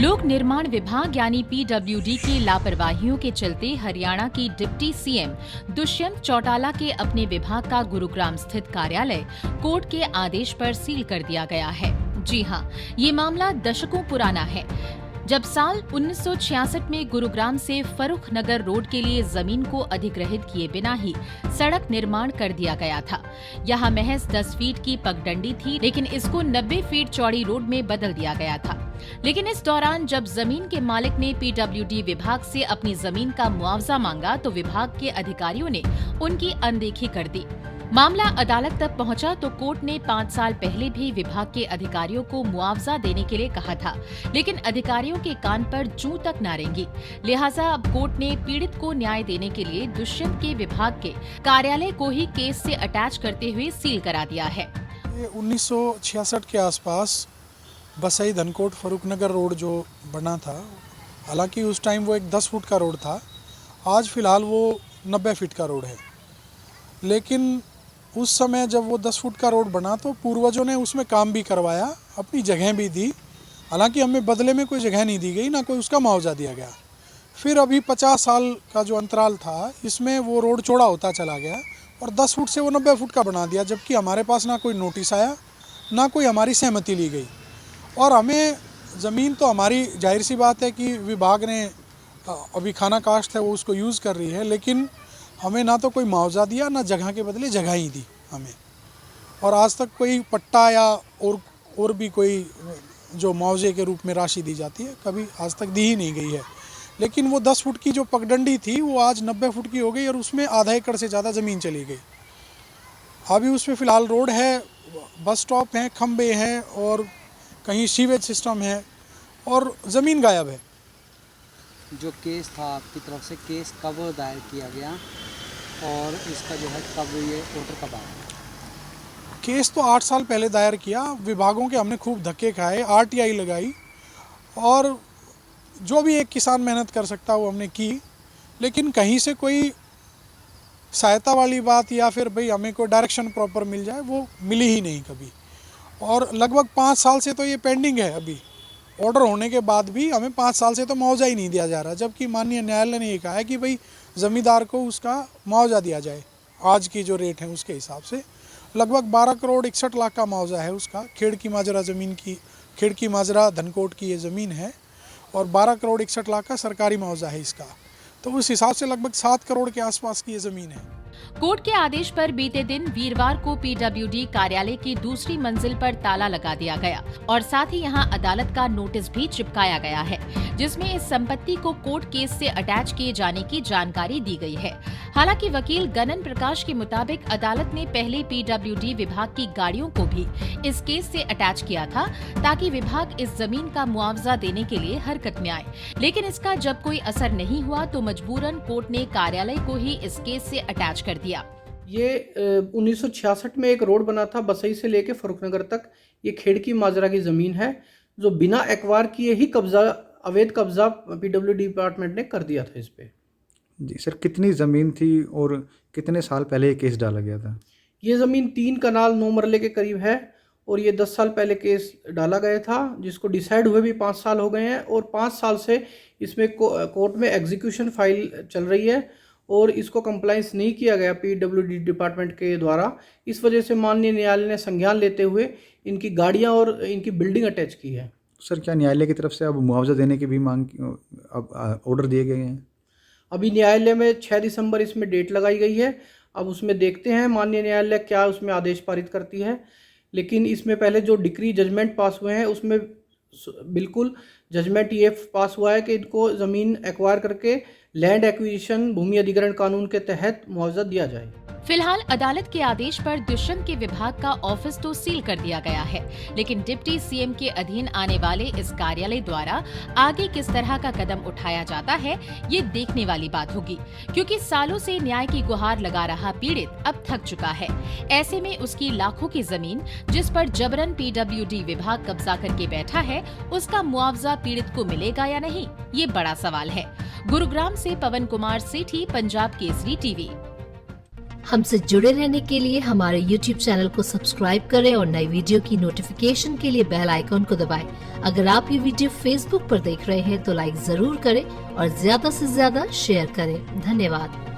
लोक निर्माण विभाग यानी पीडब्ल्यूडी की लापरवाहियों के चलते हरियाणा की डिप्टी सीएम दुष्यंत चौटाला के अपने विभाग का गुरुग्राम स्थित कार्यालय कोर्ट के आदेश पर सील कर दिया गया है। जी हां, ये मामला दशकों पुराना है, जब साल 1966 में गुरुग्राम से फरुख नगर रोड के लिए जमीन को अधिग्रहित किए बिना ही सड़क निर्माण कर दिया गया था। यहाँ महज 10 फीट की पगडंडी थी, लेकिन इसको 90 फीट चौड़ी रोड में बदल दिया गया था। लेकिन इस दौरान जब जमीन के मालिक ने पीडब्ल्यूडी विभाग से अपनी जमीन का मुआवजा मांगा तो विभाग के अधिकारियों ने उनकी अनदेखी कर दी। मामला अदालत तक पहुंचा तो कोर्ट ने 5 साल पहले भी विभाग के अधिकारियों को मुआवजा देने के लिए कहा था, लेकिन अधिकारियों के कान पर जूं तक ना रेंगी। लिहाजा अब कोर्ट ने पीड़ित को न्याय देने के लिए दुष्यंत के विभाग के कार्यालय को ही केस से अटैच करते हुए सील करा दिया है। 1966 के आसपास बसई धनकोट फरुखनगर रोड जो बना था, हालांकि उस टाइम वो एक 10 फुट का रोड था, आज फिलहाल वो 90 फीट का रोड है। लेकिन उस समय जब वो 10 फुट का रोड बना तो पूर्वजों ने उसमें काम भी करवाया, अपनी जगह भी दी। हालांकि हमें बदले में कोई जगह नहीं दी गई, ना कोई उसका मुआवजा दिया गया। फिर अभी 50 साल का जो अंतराल था, इसमें वो रोड चौड़ा होता चला गया और 10 फुट से वो 90 फुट का बना दिया, जबकि हमारे पास ना कोई नोटिस आया, ना कोई हमारी सहमति ली गई। और हमें ज़मीन तो हमारी, जाहिर सी बात है कि विभाग ने अभी खाना काश्त है वो उसको यूज़ कर रही है, लेकिन हमें ना तो कोई मुआवजा दिया, ना जगह के बदले जगह ही दी हमें। और आज तक कोई पट्टा या और भी कोई जो मुआवजे के रूप में राशि दी जाती है, कभी आज तक दी ही नहीं गई है। लेकिन वो 10 फुट की जो पगडंडी थी वो आज 90 फुट की हो गई और उसमें आधा एकड़ से ज़्यादा ज़मीन चली गई। अभी उसमें फ़िलहाल रोड है, बस स्टॉप हैं, खंबे हैं और कहीं सीवेज सिस्टम है और ज़मीन गायब है। जो केस था आपकी तरफ से, केस कब दायर किया गया और इसका जो है कब ये ऑर्डर कब आया? केस तो 8 साल पहले दायर किया। विभागों के हमने खूब धक्के खाए, आरटीआई लगाई और जो भी एक किसान मेहनत कर सकता वो हमने की, लेकिन कहीं से कोई सहायता वाली बात या फिर भाई हमें कोई डायरेक्शन प्रॉपर मिल जाए, वो मिली ही नहीं कभी। और लगभग 5 साल से तो ये पेंडिंग है। अभी ऑर्डर होने के बाद भी हमें 5 साल से तो मुआवजा ही नहीं दिया जा रहा, जबकि माननीय न्यायालय ने ये कहा है कि भाई ज़मींदार को उसका मुआवजा दिया जाए। आज की जो रेट है उसके हिसाब से लगभग 12 करोड़ 61 लाख का मुआवजा है उसका। खेड़की माजरा ज़मीन की, खेड़की माजरा धनकोट की ये ज़मीन है और 12 करोड़ 61 लाख का सरकारी मुआवजा है इसका। तो उस हिसाब से लगभग 7 करोड़ के आसपास की ये ज़मीन है। कोर्ट के आदेश पर बीते दिन वीरवार को पीडब्ल्यूडी कार्यालय की दूसरी मंजिल पर ताला लगा दिया गया और साथ ही यहां अदालत का नोटिस भी चिपकाया गया है, जिसमें इस संपत्ति को कोर्ट केस से अटैच किए जाने की जानकारी दी गई है। हालांकि वकील गनन प्रकाश के मुताबिक अदालत ने पहले पीडब्ल्यूडी विभाग की गाड़ियों को भी इस केस से अटैच किया था, ताकि विभाग इस जमीन का मुआवजा देने के लिए हरकत में आए। लेकिन इसका जब कोई असर नहीं हुआ तो मजबूरन कोर्ट ने कार्यालय को ही इस केस से अटैच कर दिया। ये 1966 में एक रोड बना था बसई से लेके फरुखनगर तक। ये खेड़की माजरा की ज़मीन है जो बिना एक्वायर किए ही अवैध कब्जा पीडब्ल्यूडी डिपार्टमेंट ने कर दिया था इस पे। जी सर, कितनी ज़मीन थी और कितने साल पहले ये केस डाला गया था? ये ज़मीन 3 कनाल 9 मरले के करीब है और ये 10 साल पहले केस डाला गया था, जिसको डिसाइड हुए भी 5 साल हो गए हैं और 5 साल से इसमें कोर्ट में एग्जीक्यूशन फाइल चल रही है और इसको कंप्लाइंस नहीं किया गया पीडब्ल्यूडी डिपार्टमेंट के द्वारा। इस वजह से माननीय न्यायालय ने संज्ञान लेते हुए इनकी गाड़ियां और इनकी बिल्डिंग अटैच की है। सर, क्या न्यायालय की तरफ से अब मुआवजा देने की भी मांग, अब ऑर्डर दिए गए हैं? अभी न्यायालय में 6 दिसंबर इसमें डेट लगाई गई है। अब उसमें देखते हैं माननीय न्यायालय क्या उसमें आदेश पारित करती है। लेकिन इसमें पहले जो डिक्री जजमेंट पास हुए हैं उसमें बिल्कुल जजमेंट ये पास हुआ है कि इनको ज़मीन एक्वायर करके लैंड एक्विजिशन भूमि अधिग्रहण कानून के तहत मुआवजा दिया जाए। फिलहाल अदालत के आदेश पर दुष्यंत के विभाग का ऑफिस तो सील कर दिया गया है, लेकिन डिप्टी सीएम के अधीन आने वाले इस कार्यालय द्वारा आगे किस तरह का कदम उठाया जाता है, ये देखने वाली बात होगी, क्योंकि सालों से न्याय की गुहार लगा रहा पीड़ित अब थक चुका है। ऐसे में उसकी लाखों की जमीन, जिस पर जबरन पीडब्ल्यूडी विभाग कब्जा करके बैठा है, उसका मुआवजा पीड़ित को मिलेगा या नहीं, ये बड़ा सवाल है। गुरुग्राम से पवन कुमार सेठी, पंजाब केसरी टीवी। हमसे जुड़े रहने के लिए हमारे YouTube चैनल को सब्सक्राइब करें और नई वीडियो की नोटिफिकेशन के लिए बेल आइकॉन को दबाएं। अगर आप ये वीडियो Facebook पर देख रहे हैं तो लाइक जरूर करें और ज्यादा से ज्यादा शेयर करें। धन्यवाद।